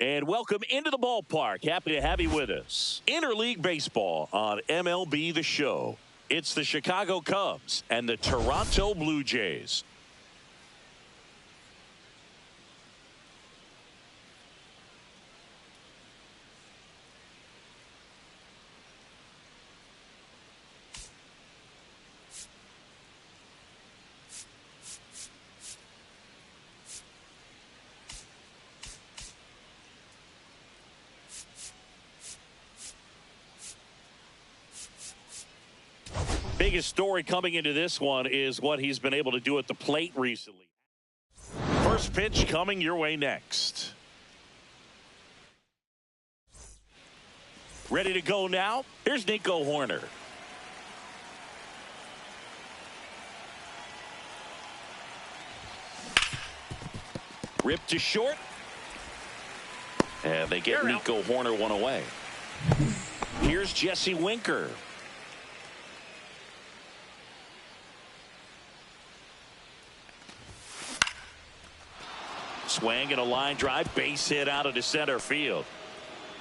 And welcome into the ballpark. Happy to have you with us. Interleague Baseball on MLB The Show. It's the Chicago Cubs and the Toronto Blue Jays. Biggest story coming into this one is what he's been able to do at the plate recently. First pitch coming your way next. Ready to go now? Here's Nico Hoerner. Ripped to short. And they get Nico Hoerner one away. Here's Jesse Winker. Swing and a line drive, base hit out of the center field.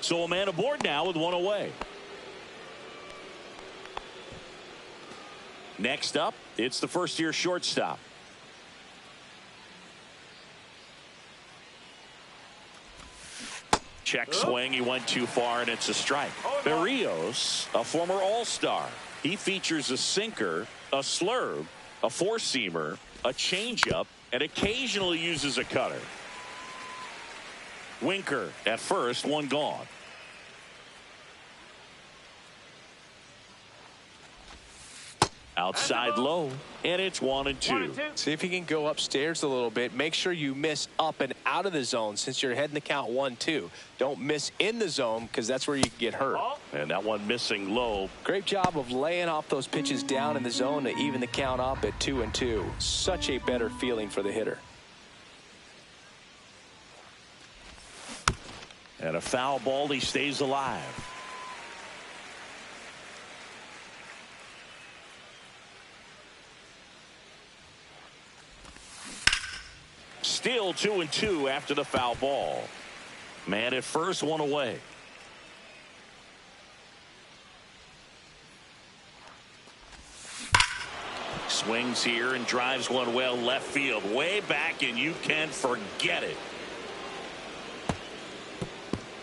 So a man aboard now with one away. Next up, it's the first-year shortstop. Check swing, he went too far, and it's a strike. Berrios, a former All-Star. He features a sinker, a slurve, a four-seamer, a changeup, and occasionally uses a cutter. Winker at first, one gone. Outside low, and it's 1-2. See if you can go upstairs a little bit. Make sure you miss up and out of the zone since you're heading the count 1-2. Don't miss in the zone because that's where you can get hurt. And that one missing low. Great job of laying off those pitches down in the zone to even the count up at 2-2. Such a better feeling for the hitter. And a foul ball, he stays alive. Still 2-2 after the foul ball. Man at first, one away. Swings here and drives one well left field, way back, and you can forget it.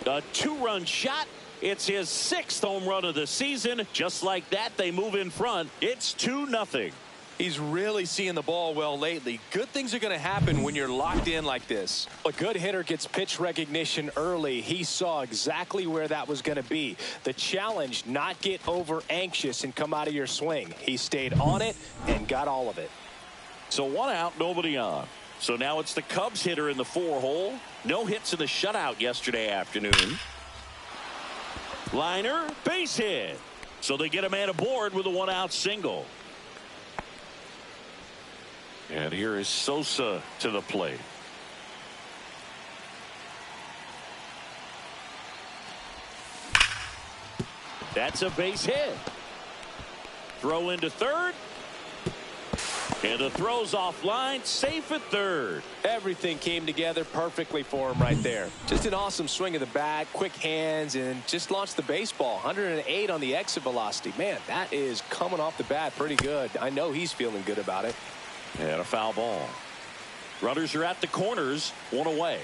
A two-run shot. It's his 6th home run of the season. Just like that, they move in front. It's 2-0. He's really seeing the ball well lately. Good things are going to happen when you're locked in like this. A good hitter gets pitch recognition early. He saw exactly where that was going to be. The challenge, not get over anxious and come out of your swing. He stayed on it and got all of it. So one out, nobody on. So now it's the Cubs hitter in the 4-hole. No hits in the shutout yesterday afternoon. Liner, base hit. So they get a man aboard with a one-out single. And here is Sosa to the plate. That's a base hit. Throw into third. And the throw's offline, safe at third. Everything came together perfectly for him right there. Just an awesome swing of the bat, quick hands, and just launched the baseball. 108 on the exit velocity. Man, that is coming off the bat pretty good. I know he's feeling good about it. And a foul ball. Runners are at the corners, one away.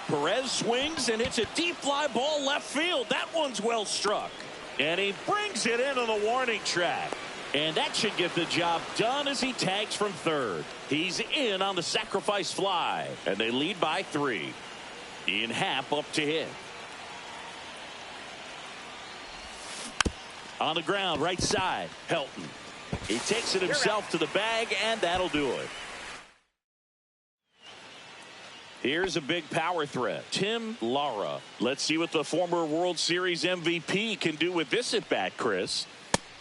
Perez swings and hits a deep fly ball left field. That one's well struck. And he brings it into the warning track. And that should get the job done as he tags from third. He's in on the sacrifice fly. And they lead by 3. Ian Happ up to hit. On the ground, right side, Helton. He takes it himself to the bag, and that'll do it. Here's a big power threat. Tim Lara. Let's see what the former World Series MVP can do with this at bat, Chris.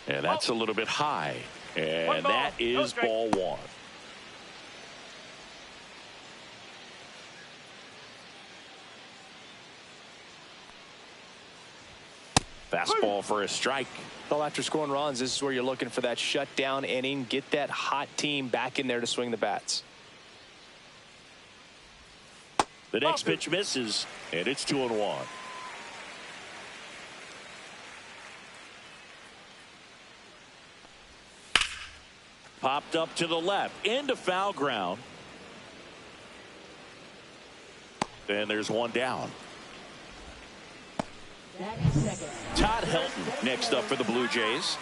And that's a little bit high. And that is ball 1. Fastball for a strike. Well, after scoring runs, this is where you're looking for that shutdown inning. Get that hot team back in there to swing the bats. The next pitch misses, and it's 2-1. Popped up to the left, into foul ground. And there's one down. Todd Helton next up for the Blue Jays.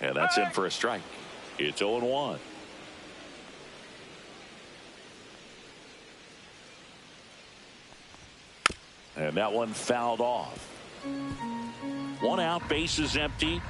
And that's in for a strike. It's 0-1. And that one fouled off. 1 out, base is empty.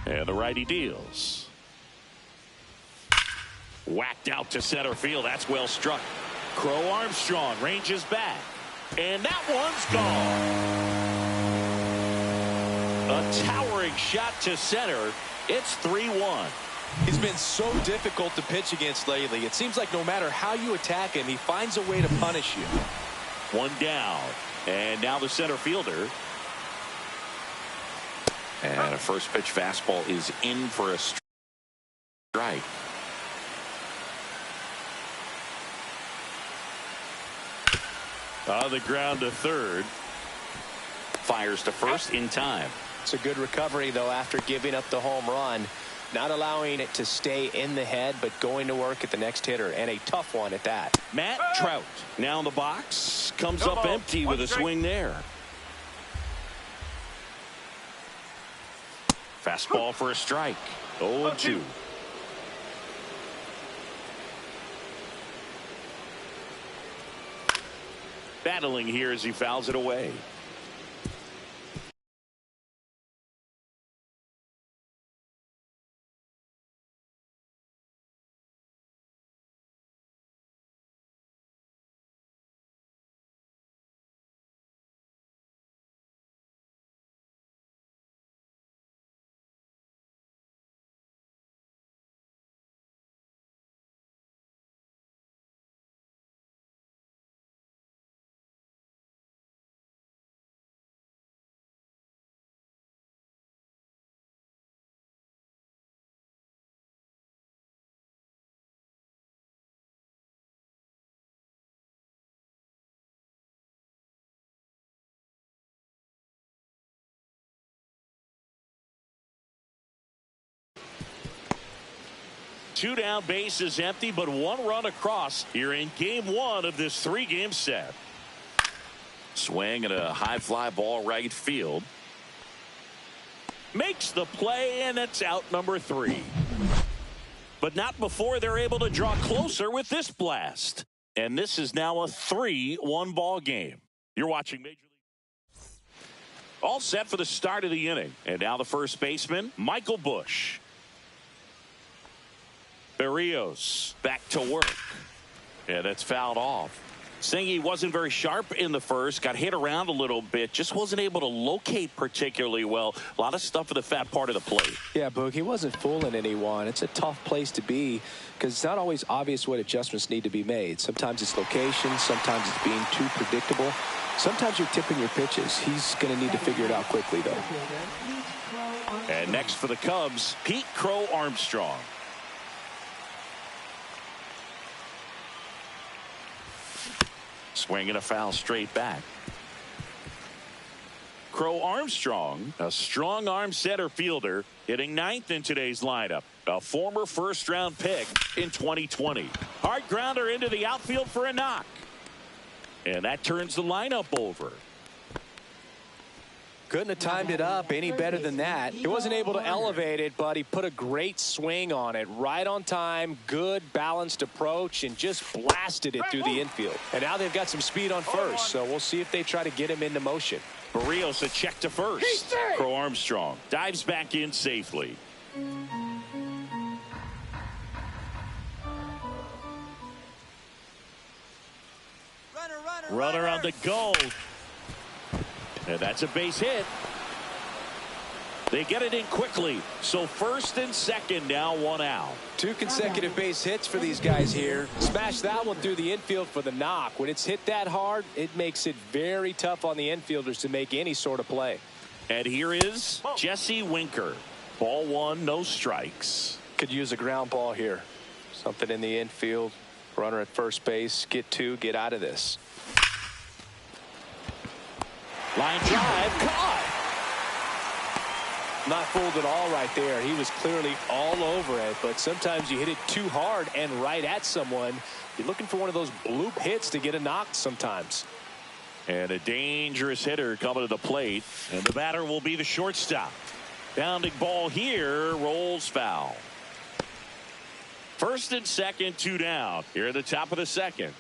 And the righty deals. Whacked out to center field. That's well struck. Crow Armstrong ranges back. And that one's gone. A towering shot to center. It's 3-1. He's been so difficult to pitch against lately. It seems like no matter how you attack him, he finds a way to punish you. One down. And now the center fielder. And a first pitch fastball is in for a strike. On the ground to third. Fires to first in time. It's a good recovery, though, after giving up the home run. Not allowing it to stay in the head, but going to work at the next hitter, and a tough one at that. Matt Trout now in the box. Comes up empty with a swing there. Fastball for a strike. 0-2. Battling here as he fouls it away. Two down, base is empty, but one run across here in game one of this three-game set. Swing and a high fly ball right field. Makes the play, and it's out number 3. But not before they're able to draw closer with this blast. And this is now a 3-1 ball game. You're watching Major League. All set for the start of the inning. And now the first baseman, Michael Busch. Berrios back to work. And it's fouled off. Singy wasn't very sharp in the first. Got hit around a little bit. Just wasn't able to locate particularly well. A lot of stuff in the fat part of the plate. Yeah, Boog, he wasn't fooling anyone. It's a tough place to be because it's not always obvious what adjustments need to be made. Sometimes it's location. Sometimes it's being too predictable. Sometimes you're tipping your pitches. He's going to need to figure it out quickly, though. And next for the Cubs, Pete Crow Armstrong. Swinging a foul straight back. Crow Armstrong, a strong arm center fielder, hitting 9th in today's lineup. A former first-round pick in 2020. Hard grounder into the outfield for a knock. And that turns the lineup over. Couldn't have timed it up any better than that. He wasn't able to elevate it, but he put a great swing on it. Right on time, good balanced approach, and just blasted it through the infield. And now they've got some speed on first, so we'll see if they try to get him into motion. Berrios a check to first. Crow Armstrong dives back in safely. Runner on the go. And that's a base hit. They get it in quickly. So first and second, now one out. 2 consecutive base hits for these guys here. Smash that one through the infield for the knock. When it's hit that hard, it makes it very tough on the infielders to make any sort of play. And here is Jesse Winker. Ball 1, no strikes. Could use a ground ball here. Something in the infield. Runner at first base. Get 2, get out of this. Line drive, caught. Not fooled at all right there. He was clearly all over it, but sometimes you hit it too hard and right at someone. You're looking for one of those bloop hits to get a knock sometimes. And a dangerous hitter coming to the plate, and the batter will be the shortstop. Bounding ball here, rolls foul. First and second, 2 down here at the top of the second.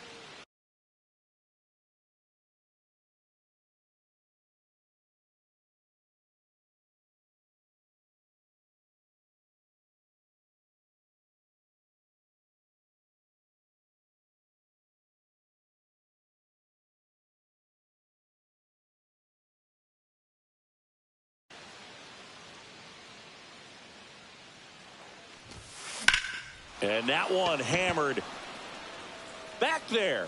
And that one hammered back there.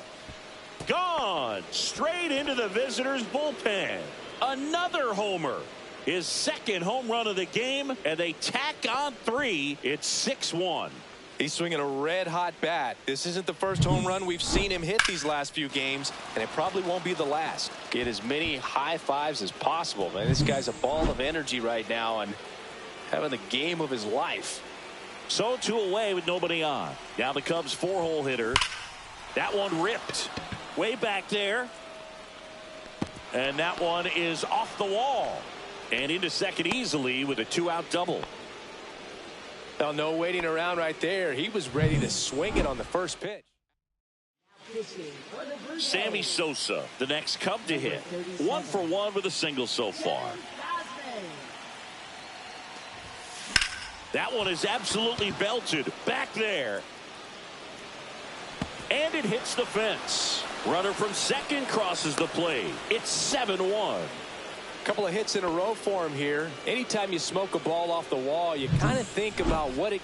Gone straight into the visitors' bullpen. Another homer. His second home run of the game, and they tack on 3. It's 6-1. He's swinging a red-hot bat. This isn't the first home run we've seen him hit these last few games, and it probably won't be the last. Get as many high fives as possible, man. This guy's a ball of energy right now and having the game of his life. So 2 away with nobody on. Now the Cubs 4-hole hitter. That one ripped way back there. And that one is off the wall. And into second easily with a 2-out double. Well, no waiting around right there. He was ready to swing it on the first pitch. Sammy Sosa, the next Cub to hit. 1 for 1 with a single so far. That one is absolutely belted back there. And it hits the fence. Runner from second crosses the plate. It's 7-1. Couple of hits in a row for him here. Anytime you smoke a ball off the wall, you kind of think about what it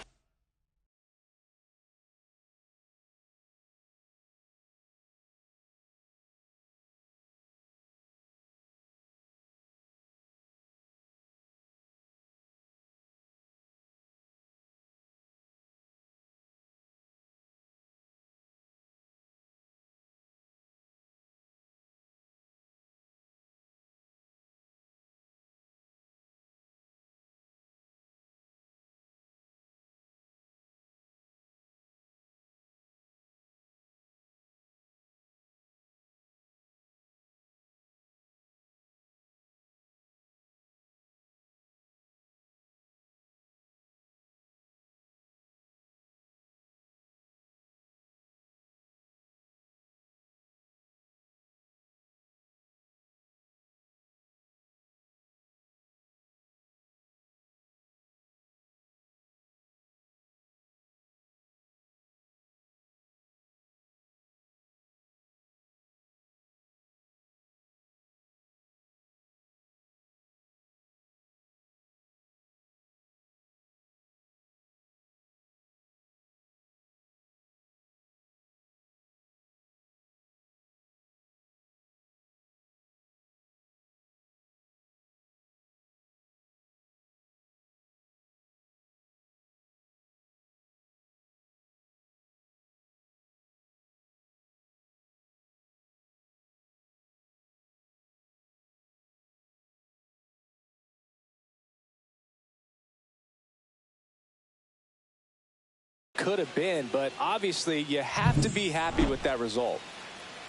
could have been, but obviously you have to be happy with that result.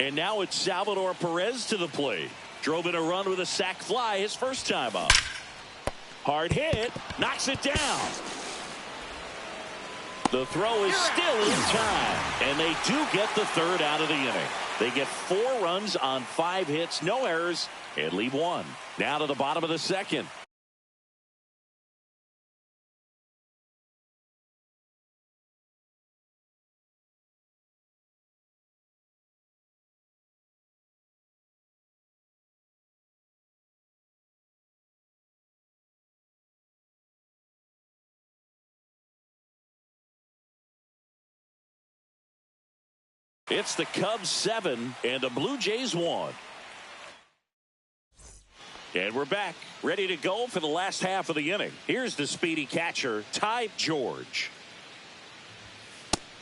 And now it's Salvador Perez to the plate. Drove in a run with a sac fly his first time up. Hard hit, knocks it down. The throw is still in time, and they do get the third out of the inning. They get 4 runs on 5 hits, no errors, and leave 1. Now to the bottom of the second. It's the Cubs 7 and the Blue Jays 1. And we're back, ready to go for the last half of the inning. Here's the speedy catcher, Ty George.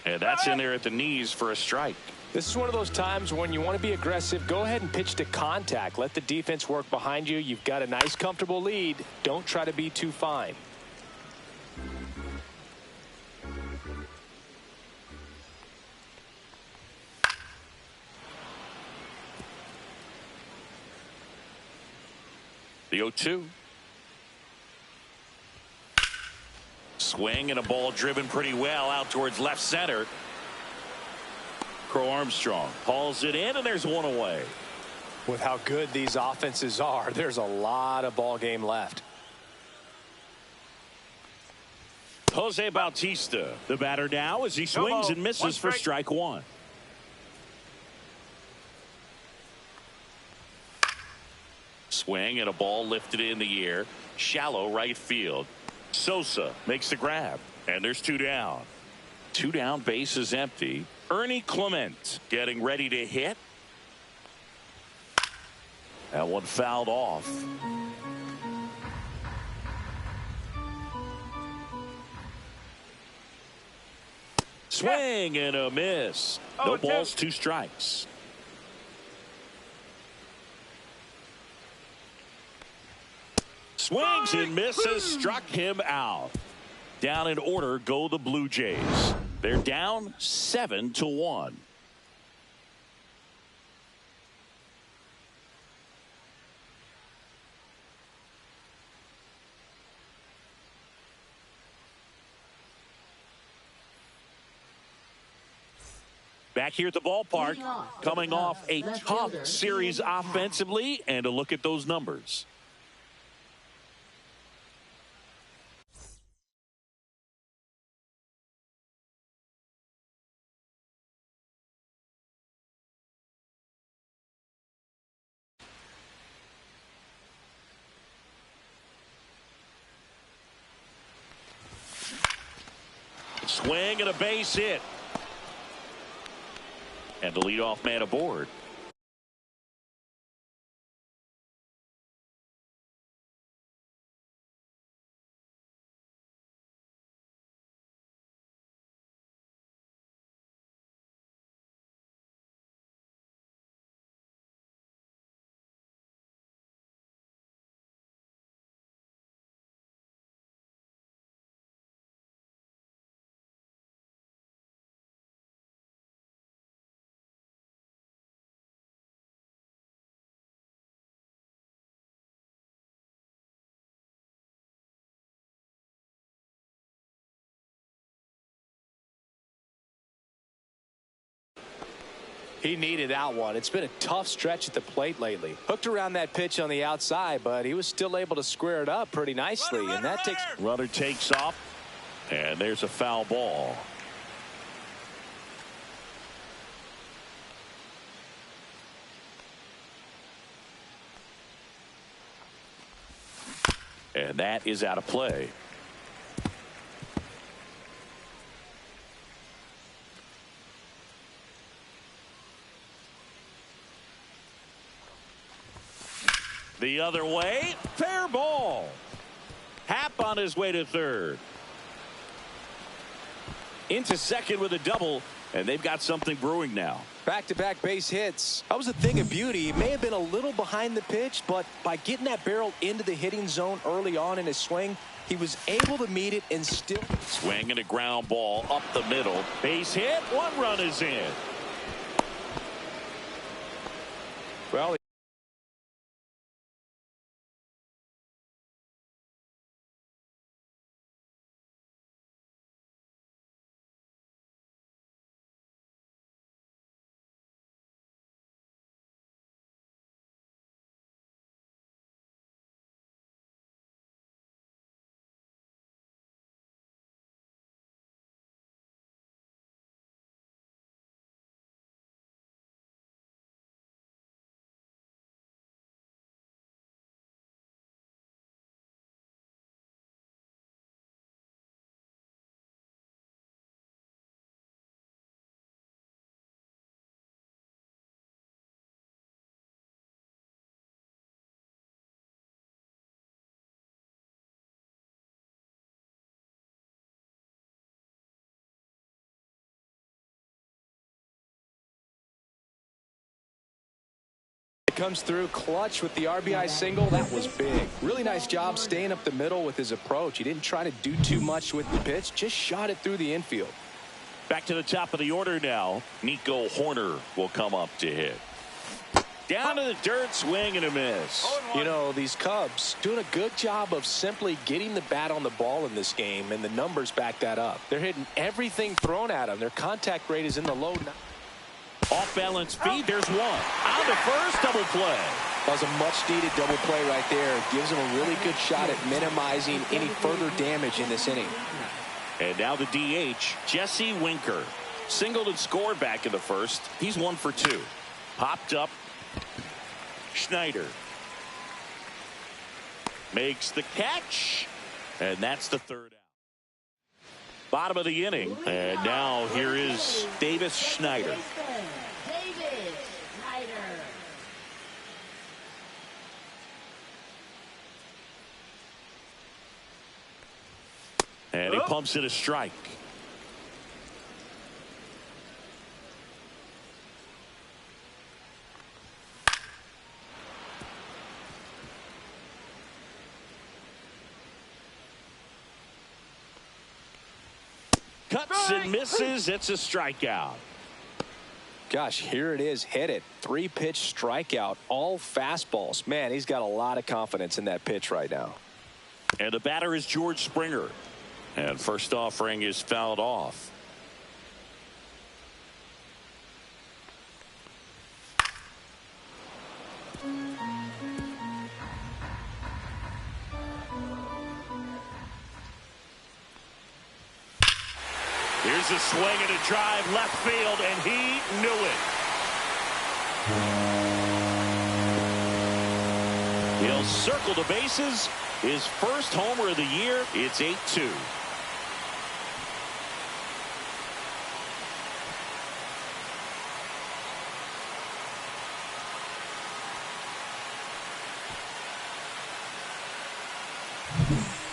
And that's in there at the knees for a strike. This is one of those times when you want to be aggressive. Go ahead and pitch to contact. Let the defense work behind you. You've got a nice, comfortable lead. Don't try to be too fine. The 0-2. Swing and a ball driven pretty well out towards left center. Crow Armstrong hauls it in, and there's 1 away. With how good these offenses are, there's a lot of ball game left. Jose Bautista, the batter now, as he swings and misses for strike 1. Swing and a ball lifted in the air. Shallow right field. Sosa makes the grab. And there's 2 down. 2 down, bases empty. Ernie Clement getting ready to hit. That one fouled off. Swing and a miss. No balls, 2 strikes. Swings and misses, struck him out. Down in order go the Blue Jays. They're down 7-1. Back here at the ballpark, coming off a tough series offensively, and a look at those numbers. Swing and a base hit. And the leadoff man aboard. He needed that one. It's been a tough stretch at the plate lately. Hooked around that pitch on the outside, but he was still able to square it up pretty nicely. Runner takes off, and there's a foul ball. And that is out of play. The other way, fair ball. Happ on his way to third. Into second with a double, and they've got something brewing now. Back-to-back base hits. That was a thing of beauty. He may have been a little behind the pitch, but by getting that barrel into the hitting zone early on in his swing, he was able to meet it and still. Swing and a ground ball up the middle. Base hit. 1 run is in. Well, comes through clutch with the RBI single. That was big. Really nice job staying up the middle with his approach. He didn't try to do too much with the pitch, just shot it through the infield. Back to the top of the order now. Nico Horner will come up to hit. Down to the dirt, swing and a miss. You know, these Cubs doing a good job of simply getting the bat on the ball in this game, and the numbers back that up. They're hitting everything thrown at them. Their contact rate is in the low. Off balance feed, there's one. On the first, double play. That was a much-needed double play right there. Gives him a really good shot at minimizing any further damage in this inning. And now the DH, Jesse Winker. Singled and scored back in the first. He's 1 for 2. Popped up. Schneider makes the catch. And that's the third out. Bottom of the inning. And now here is Davis Schneider. And he pumps it a strike. Cuts and misses. It's a strikeout. Gosh, here it is. Hit it. 3-pitch strikeout. All fastballs. Man, he's got a lot of confidence in that pitch right now. And the batter is George Springer. And first offering is fouled off. Here's a swing and a drive left field, and he knew it. He'll circle the bases. His first homer of the year. It's 8-2.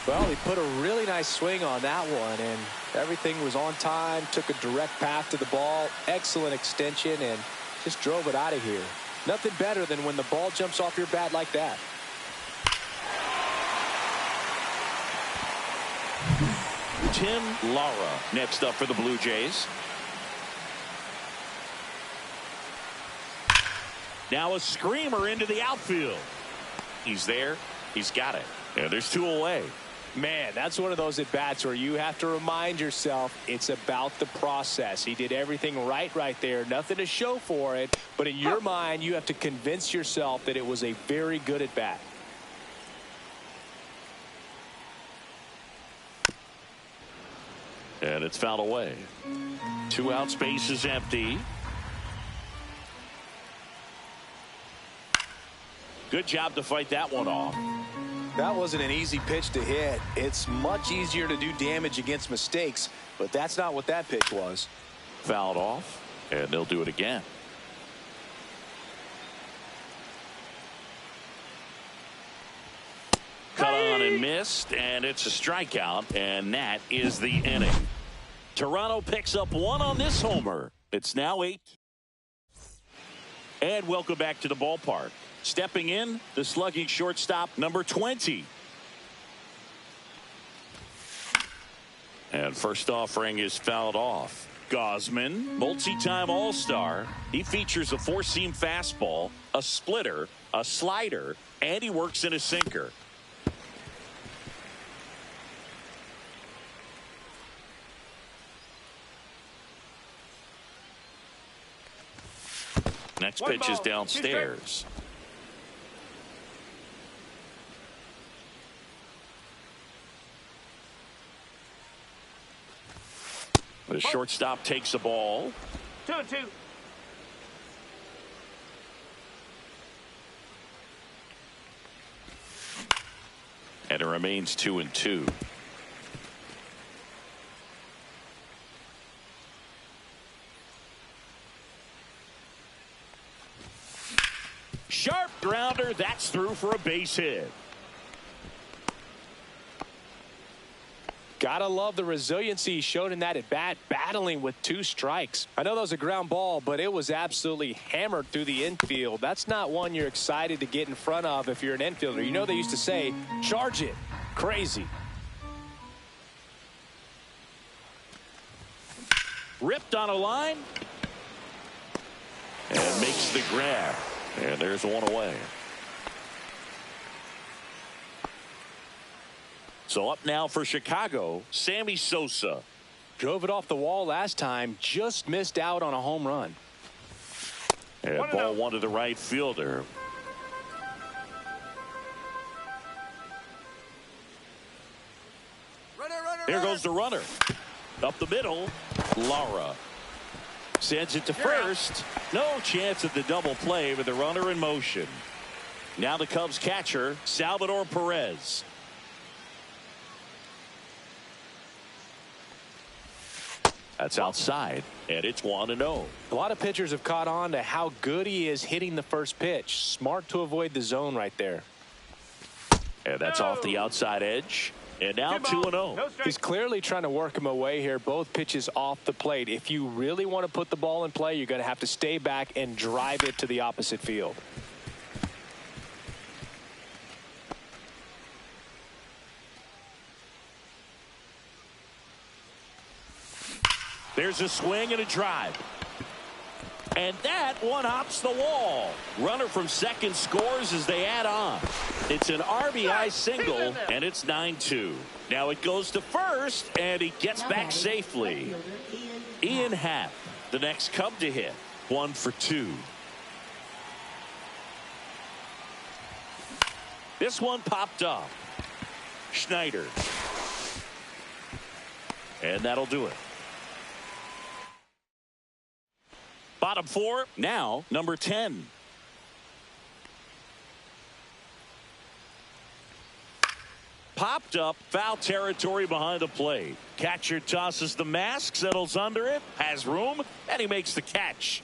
Well, he put a really nice swing on that one, and everything was on time, took a direct path to the ball, excellent extension, and just drove it out of here. Nothing better than when the ball jumps off your bat like that. Tim Lara next up for the Blue Jays. Now a screamer into the outfield. He's there. He's got it. And there's 2 away. Man, that's one of those at-bats where you have to remind yourself it's about the process. He did everything right there. Nothing to show for it. But in your mind, you have to convince yourself that it was a very good at-bat. And it's fouled away. 2 out, space is empty. Good job to fight that one off. That wasn't an easy pitch to hit. It's much easier to do damage against mistakes, but that's not what that pitch was. Fouled off, and they'll do it again. Cut on and missed, and it's a strikeout, and that is the inning. Toronto picks up 1 on this homer. It's now 8. And welcome back to the ballpark. Stepping in, the slugging shortstop, number 20. And first offering is fouled off. Gosman, multi-time All-Star. He features a 4-seam fastball, a splitter, a slider, and he works in a sinker. Next pitch is downstairs. The shortstop takes a ball. 2-2. And it remains 2-2. Sharp grounder. That's through for a base hit. Gotta love the resiliency he showed in that at bat, battling with 2 strikes. I know that was a ground ball, but it was absolutely hammered through the infield. That's not one you're excited to get in front of if you're an infielder. You know, they used to say, charge it. Crazy. Ripped on a line. And makes the grab. And there's 1 away. So up now for Chicago, Sammy Sosa. Drove it off the wall last time, just missed out on a home run. And ball 1 to the right fielder. Here goes the runner. Up the middle, Lara. Sends it to first. No chance at the double play with the runner in motion. Now the Cubs catcher, Salvador Perez. That's outside, and it's 1-0. A lot of pitchers have caught on to how good he is hitting the first pitch. Smart to avoid the zone right there. And that's off the outside edge. And now 2-0. He's clearly trying to work him away here. Both pitches off the plate. If you really want to put the ball in play, you're going to have to stay back and drive it to the opposite field. There's a swing and a drive. And that one hops the wall. Runner from second scores as they add on. It's an RBI single, and it's 9-2. Now it goes to first, and he gets back safely. Ian Happ, the next Cub to hit. 1 for 2. This one popped up. Schneider. And that'll do it. Bottom 4, now number 10. Popped up, foul territory behind the plate. Catcher tosses the mask, settles under it, has room, and he makes the catch.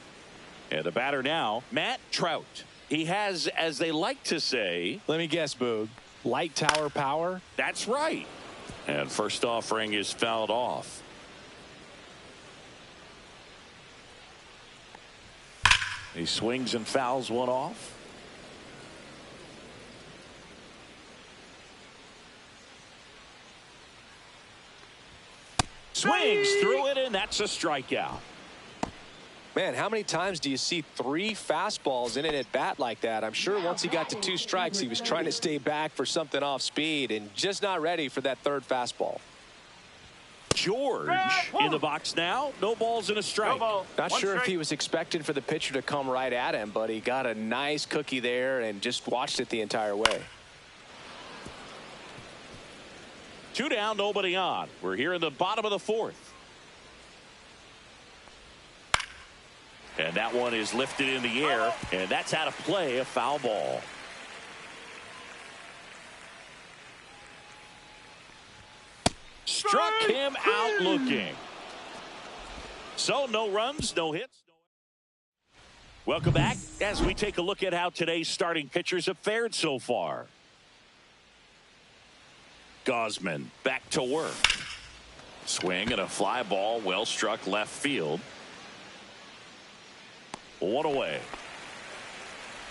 And the batter now, Matt Trout. He has, as they like to say, let me guess, Boog, light tower power? That's right. And first offering is fouled off. He swings and fouls one off. Swings through it, and that's a strikeout. Man, how many times do you see 3 fastballs in an at bat like that? I'm sure once he got to 2 strikes, he was trying to stay back for something off speed and just not ready for that 3rd fastball. George in the box now. No balls and a strike. Not sure if he was expecting for the pitcher to come right at him, but he got a nice cookie there and just watched it the entire way. 2 down, nobody on. We're here in the bottom of the 4th. And that one is lifted in the air, and that's out of play, a foul ball. Struck him out looking. So no runs, no hits. Welcome back as we take a look at how today's starting pitchers have fared so far. Gausman back to work. Swing and a fly ball well struck left field. 1 away.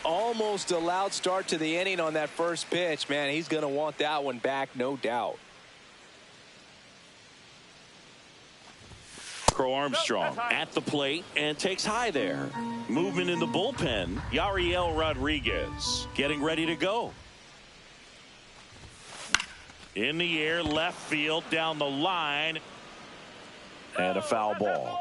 Almost a loud start to the inning on that first pitch. Man, he's going to want that one back, no doubt. Crow Armstrong at the plate and takes high there. Movement in the bullpen. Yariel Rodriguez getting ready to go. In the air, left field, down the line. And a foul ball.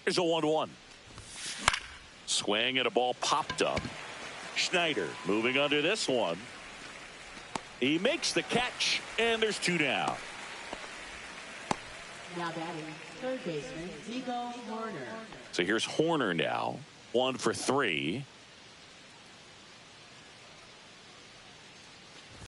Here's a 1-1. Swing and a ball popped up. Schneider moving under this one. He makes the catch, and there's 2 down. Now batting, third baseman, Nico Horner. So here's Horner now. 1 for 3.